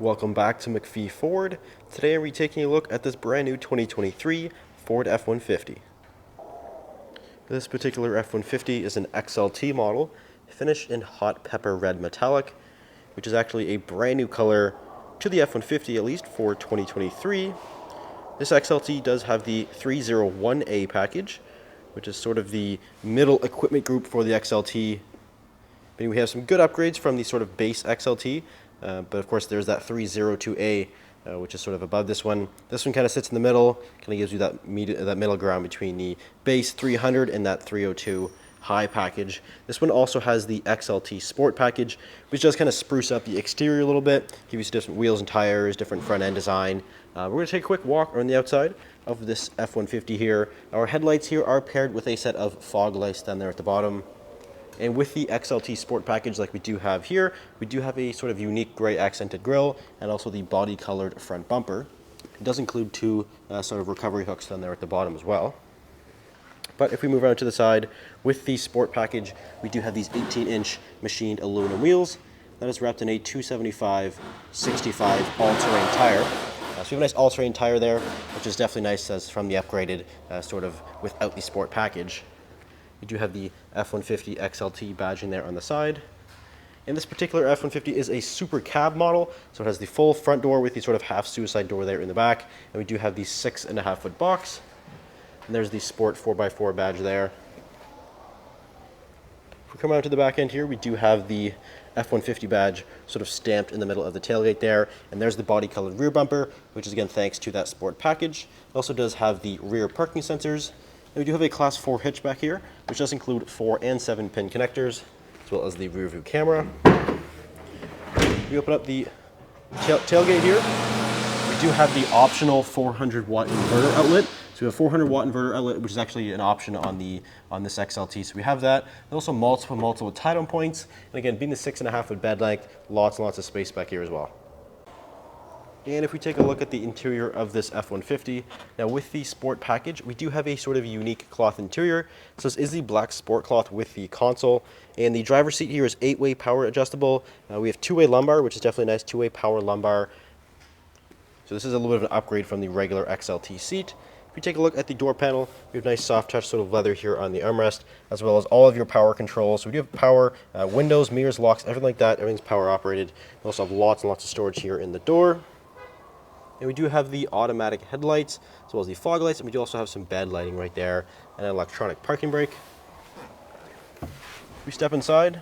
Welcome back to MacPhee Ford. Today we're taking a look at this brand new 2023 Ford F-150. This particular F-150 is an XLT model, finished in hot pepper red metallic, which is actually a brand new color to the F-150, at least for 2023. This XLT does have the 301A package, which is sort of the middle equipment group for the XLT. We have some good upgrades from the sort of base XLT, but of course there's that 302A, which is sort of above this one. This one kind of sits in the middle, kind of gives you that middle ground between the base 300 and that 302 high package. This one also has the XLT Sport package, which does kind of spruce up the exterior a little bit, give you some different wheels and tires, different front end design. We're going to take a quick walk around the outside of this F-150 here. Our headlights here are paired with a set of fog lights down there at the bottom. And with the XLT Sport package like we do have here, we do have a sort of unique gray accented grille and also the body colored front bumper. It does include two sort of recovery hooks down there at the bottom as well. But if we move around to the side, with the Sport package, we do have these 18-inch machined aluminum wheels. That is wrapped in a 275/65 all-terrain tire. So we have a nice all-terrain tire there, which is definitely nice as from the upgraded sort of without the Sport package. We do have the F-150 XLT badge in there on the side. And this particular F-150 is a SuperCab model, so it has the full front door with the sort of half suicide door there in the back. And we do have the 6.5-foot box. And there's the Sport 4x4 badge there. If we come out to the back end here, we do have the F-150 badge sort of stamped in the middle of the tailgate there. And there's the body colored rear bumper, which is again thanks to that Sport package. It also does have the rear parking sensors. And we do have a Class 4 hatchback here, which does include 4 and 7-pin connectors, as well as the rear view camera. We open up the tailgate here. We do have the optional 400-watt inverter outlet. So we have a 400-watt inverter outlet, which is actually an option on this XLT. So we have that. There's also multiple tie-down points. And again, being the 6.5-foot bed length, lots and lots of space back here as well. And if we take a look at the interior of this F-150, now with the Sport package, we do have a sort of unique cloth interior. So this is the black Sport cloth with the console. And the driver's seat here is 8-way power adjustable. We have 2-way lumbar, which is definitely nice, 2-way power lumbar. So this is a little bit of an upgrade from the regular XLT seat. If we take a look at the door panel, we have nice soft touch sort of leather here on the armrest, as well as all of your power controls. So we do have power, windows, mirrors, locks, everything like that. Everything's power operated. We also have lots and lots of storage here in the door. And we do have the automatic headlights, as well as the fog lights, and we do also have some bed lighting right there, and an electronic parking brake. We step inside,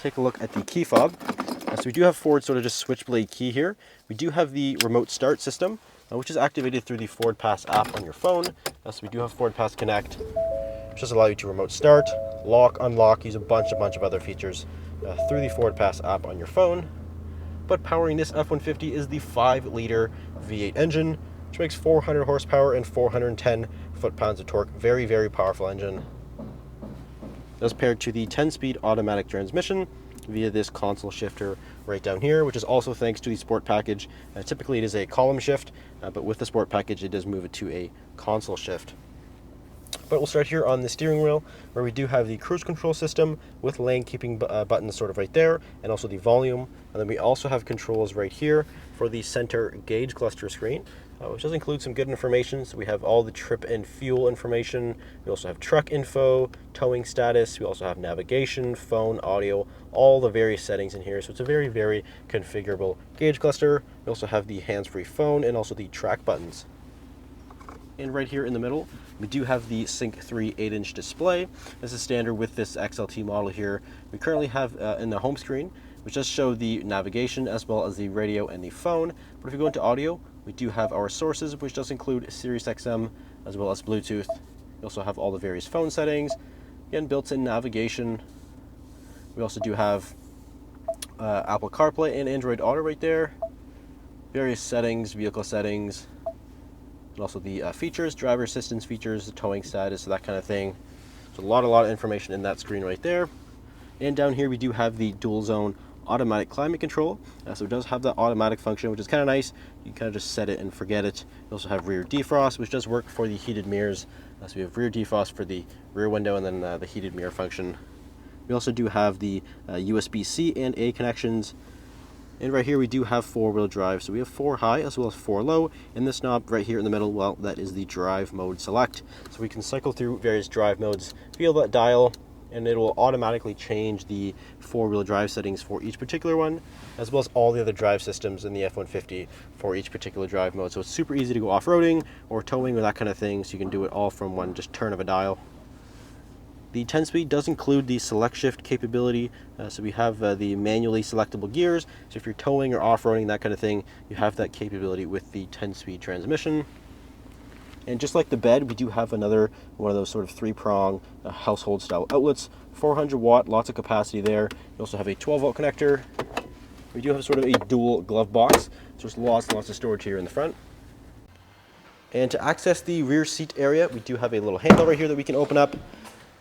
take a look at the key fob. So we do have Ford sort of just switchblade key here. We do have the remote start system, which is activated through the Ford Pass app on your phone. So we do have Ford Pass Connect, which does allow you to remote start, lock, unlock, use a bunch of other features through the Ford Pass app on your phone. But powering this F-150 is the 5-liter V8 engine, which makes 400 horsepower and 410 foot-pounds of torque. Very, very powerful engine. That's paired to the 10-speed automatic transmission via this console shifter right down here, which is also thanks to the Sport package. Typically it is a column shift, but with the Sport package it does move it to a console shift. But we'll start here on the steering wheel, where we do have the cruise control system with lane keeping buttons sort of right there, and also the volume. And then we also have controls right here for the center gauge cluster screen, which does include some good information. So we have all the trip and fuel information. We also have truck info, towing status. We also have navigation, phone, audio, all the various settings in here. So it's a very, very configurable gauge cluster. We also have the hands-free phone and also the track buttons. And right here in the middle, we do have the Sync 3 8-inch display. This is standard with this XLT model here. We currently have in the home screen, which does show the navigation as well as the radio and the phone. But if we go into audio, we do have our sources, which does include Sirius XM as well as Bluetooth. We also have all the various phone settings, again, built-in navigation. We also do have Apple CarPlay and Android Auto right there. Various settings, vehicle settings, and also the features, driver assistance features, the towing status, that kind of thing. So a lot of information in that screen right there. And down here we do have the dual zone automatic climate control. So it does have that automatic function, which is kind of nice. You kind of just set it and forget it. We also have rear defrost, which does work for the heated mirrors. So we have rear defrost for the rear window, and then the heated mirror function. We also do have the USB-C and A connections. And right here we do have 4-wheel drive, so we have 4 high as well as 4 low, and this knob right here in the middle, well, that is the drive mode select. So we can cycle through various drive modes, feel that dial, and it will automatically change the 4-wheel drive settings for each particular one, as well as all the other drive systems in the F-150 for each particular drive mode. So it's super easy to go off-roading or towing or that kind of thing, so you can do it all from one just turn of a dial. The 10-speed does include the select shift capability, so we have the manually selectable gears, so if you're towing or off-roading, that kind of thing, you have that capability with the 10-speed transmission. And just like the bed, we do have another one of those sort of 3-prong household style outlets, 400 watt, lots of capacity there. You also have a 12-volt connector. We do have sort of a dual glove box, so there's lots and lots of storage here in the front. And to access the rear seat area, we do have a little handle right here that we can open up.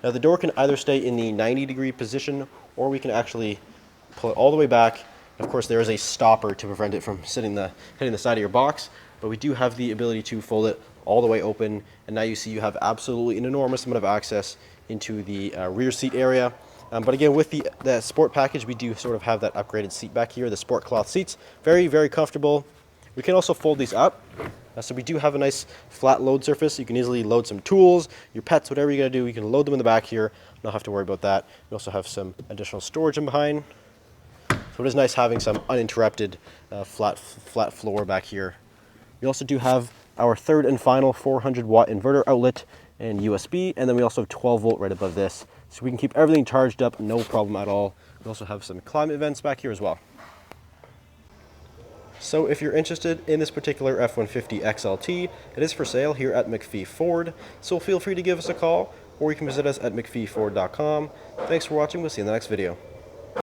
Now the door can either stay in the 90-degree position, or we can actually pull it all the way back. Of course, there is a stopper to prevent it from hitting the side of your box, but we do have the ability to fold it all the way open, and now you see you have absolutely an enormous amount of access into the rear seat area. But again, with the sport package, we do sort of have that upgraded seat back here, the sport cloth seats. Very, very comfortable. We can also fold these up. So we do have a nice flat load surface. You can easily load some tools, your pets, whatever you're going to do. You can load them in the back here. Not have to worry about that. We also have some additional storage in behind. So it is nice having some uninterrupted flat floor back here. We also do have our third and final 400 watt inverter outlet and USB, and then we also have 12 volt right above this. So we can keep everything charged up, no problem at all. We also have some climate vents back here as well. So if you're interested in this particular F-150 XLT, it is for sale here at MacPhee Ford. So feel free to give us a call, or you can visit us at MacPheeFord.com. Thanks for watching. We'll see you in the next video.